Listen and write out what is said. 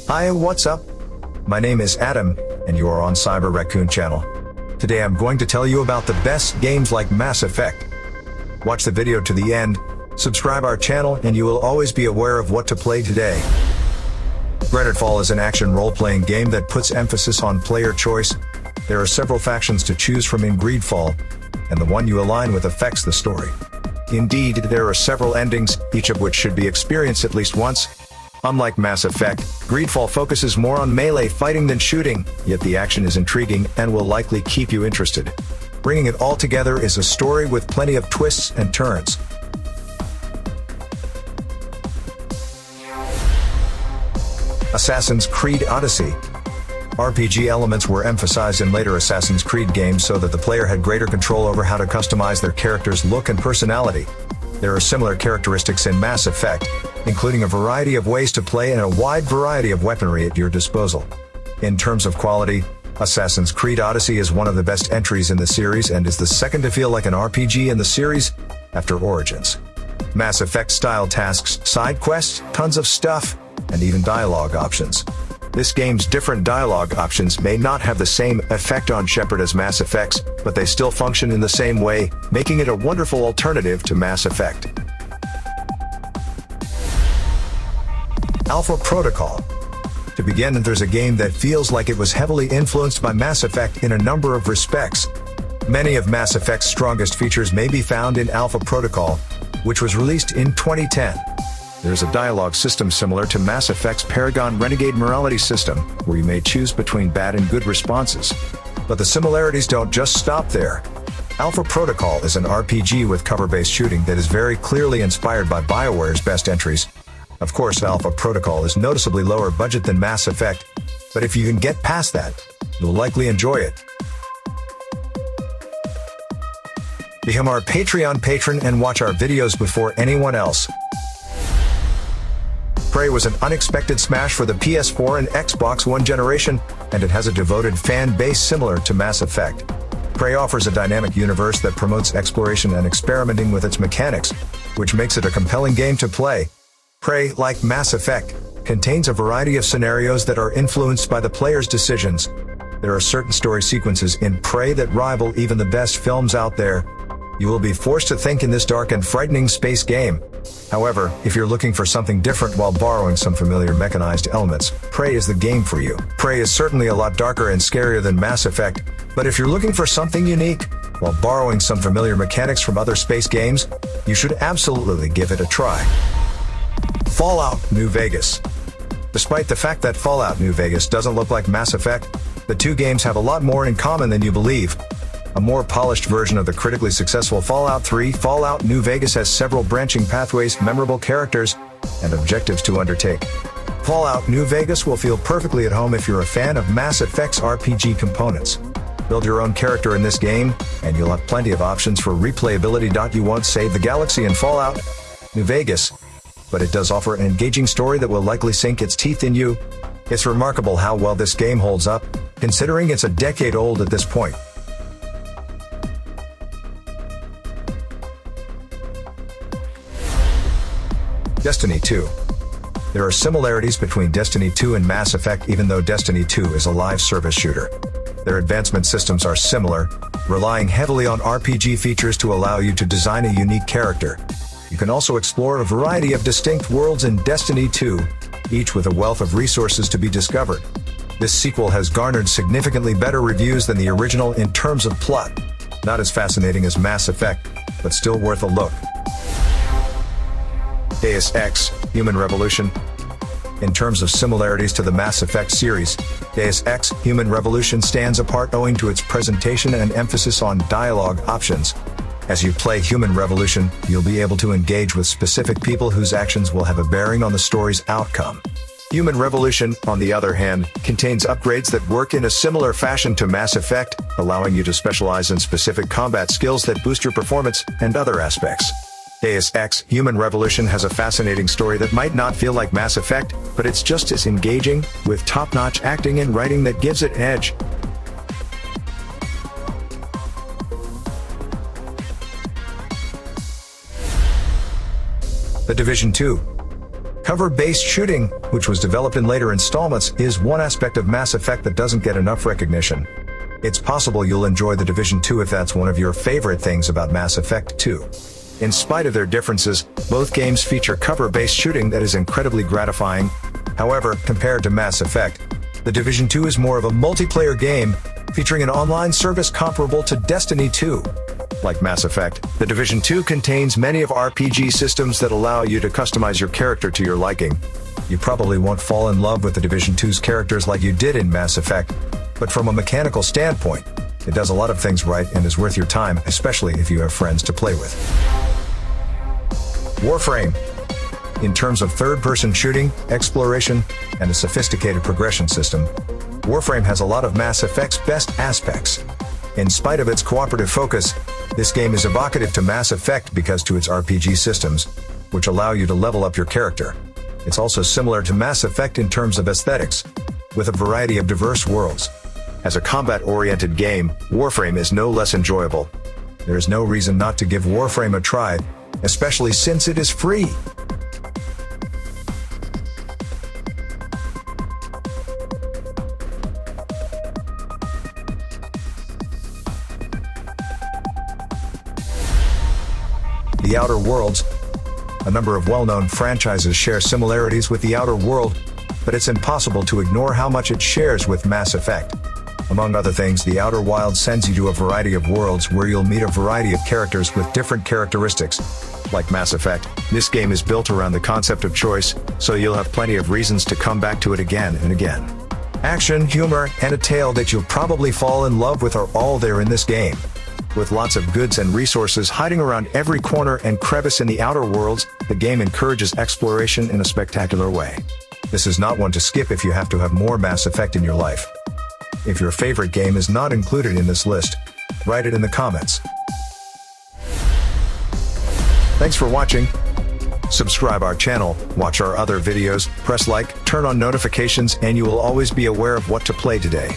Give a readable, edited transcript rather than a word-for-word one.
Hi, what's up? My name is Adam, and you are on Cyber Raccoon channel. Today I'm going to tell you about the best games like Mass Effect. Watch the video to the end, subscribe our channel, and you will always be aware of what to play today. Greaterfall is an action role-playing game that puts emphasis on player choice. There are several factions to choose from in Greedfall, and the one you align with affects the story. Indeed, there are several endings, each of which should be experienced at least once. Unlike Mass Effect, Greedfall focuses more on melee fighting than shooting, yet the action is intriguing and will likely keep you interested. Bringing it all together is a story with plenty of twists and turns. Assassin's Creed Odyssey. RPG elements were emphasized in later Assassin's Creed games so that the player had greater control over how to customize their character's look and personality. There are similar characteristics in Mass Effect, including a variety of ways to play and a wide variety of weaponry at your disposal. In terms of quality, Assassin's Creed Odyssey is one of the best entries in the series and is the second to feel like an RPG in the series, after Origins. Mass Effect-style tasks, side quests, tons of stuff, and even dialogue options. This game's different dialogue options may not have the same effect on Shepard as Mass Effect's, but they still function in the same way, making it a wonderful alternative to Mass Effect. Alpha Protocol. To begin, there's a game that feels like it was heavily influenced by Mass Effect in a number of respects. Many of Mass Effect's strongest features may be found in Alpha Protocol, which was released in 2010. There's a dialogue system similar to Mass Effect's Paragon Renegade morality system, where you may choose between bad and good responses. But the similarities don't just stop there. Alpha Protocol is an RPG with cover-based shooting that is very clearly inspired by BioWare's best entries. Of course, Alpha Protocol is noticeably lower budget than Mass Effect, but if you can get past that, you'll likely enjoy it. Become our Patreon patron and watch our videos before anyone else. Prey was an unexpected smash for the PS4 and Xbox One generation, and it has a devoted fan base similar to Mass Effect. Prey offers a dynamic universe that promotes exploration and experimenting with its mechanics, which makes it a compelling game to play. Prey, like Mass Effect, contains a variety of scenarios that are influenced by the player's decisions. There are certain story sequences in Prey that rival even the best films out there. You will be forced to think in this dark and frightening space game. However, if you're looking for something different while borrowing some familiar mechanized elements, Prey is the game for you. Prey is certainly a lot darker and scarier than Mass Effect, but if you're looking for something unique, while borrowing some familiar mechanics from other space games, you should absolutely give it a try. Fallout New Vegas. Despite the fact that Fallout New Vegas doesn't look like Mass Effect, the two games have a lot more in common than you believe. A more polished version of the critically successful Fallout 3, Fallout New Vegas has several branching pathways, memorable characters, and objectives to undertake. Fallout New Vegas will feel perfectly at home if you're a fan of Mass Effect's RPG components. Build your own character in this game, and you'll have plenty of options for replayability. You won't save the galaxy in Fallout New Vegas, but it does offer an engaging story that will likely sink its teeth in you. It's remarkable how well this game holds up, considering it's a decade old at this point. Destiny 2. There are similarities between Destiny 2 and Mass Effect, even though Destiny 2 is a live service shooter. Their advancement systems are similar, relying heavily on RPG features to allow you to design a unique character. You can also explore a variety of distinct worlds in Destiny 2, each with a wealth of resources to be discovered. This sequel has garnered significantly better reviews than the original in terms of plot. Not as fascinating as Mass Effect, but still worth a look. Deus Ex: Human Revolution. In terms of similarities to the Mass Effect series, Deus Ex: Human Revolution stands apart owing to its presentation and emphasis on dialogue options. As you play Human Revolution, you'll be able to engage with specific people whose actions will have a bearing on the story's outcome. Human Revolution, on the other hand, contains upgrades that work in a similar fashion to Mass Effect, allowing you to specialize in specific combat skills that boost your performance and other aspects. Deus Ex: Human Revolution has a fascinating story that might not feel like Mass Effect, but it's just as engaging, with top-notch acting and writing that gives it an edge. The Division 2. Cover-based shooting, which was developed in later installments, is one aspect of Mass Effect that doesn't get enough recognition. It's possible you'll enjoy The Division 2 if that's one of your favorite things about Mass Effect 2. In spite of their differences, both games feature cover-based shooting that is incredibly gratifying. However, compared to Mass Effect, The Division 2 is more of a multiplayer game, featuring an online service comparable to Destiny 2. Like Mass Effect, The Division 2 contains many of RPG systems that allow you to customize your character to your liking. You probably won't fall in love with The Division 2's characters like you did in Mass Effect, but from a mechanical standpoint, it does a lot of things right and is worth your time, especially if you have friends to play with. Warframe. In terms of third-person shooting, exploration, and a sophisticated progression system, Warframe has a lot of Mass Effect's best aspects. In spite of its cooperative focus, this game is evocative to Mass Effect because to its RPG systems, which allow you to level up your character. It's also similar to Mass Effect in terms of aesthetics, with a variety of diverse worlds. As a combat-oriented game, Warframe is no less enjoyable. There is no reason not to give Warframe a try, especially since it is free. The Outer Worlds. A number of well-known franchises share similarities with The Outer World, but it's impossible to ignore how much it shares with Mass Effect. Among other things, The Outer Wilds sends you to a variety of worlds where you'll meet a variety of characters with different characteristics. Like Mass Effect, this game is built around the concept of choice, so you'll have plenty of reasons to come back to it again and again. Action, humor, and a tale that you'll probably fall in love with are all there in this game. With lots of goods and resources hiding around every corner and crevice in the Outer Worlds, the game encourages exploration in a spectacular way. This is not one to skip if you have to have more Mass Effect in your life. If your favorite game is not included in this list, write it in the comments. Thanks for watching. Subscribe our channel, watch our other videos, press like, turn on notifications, and you will always be aware of what to play today.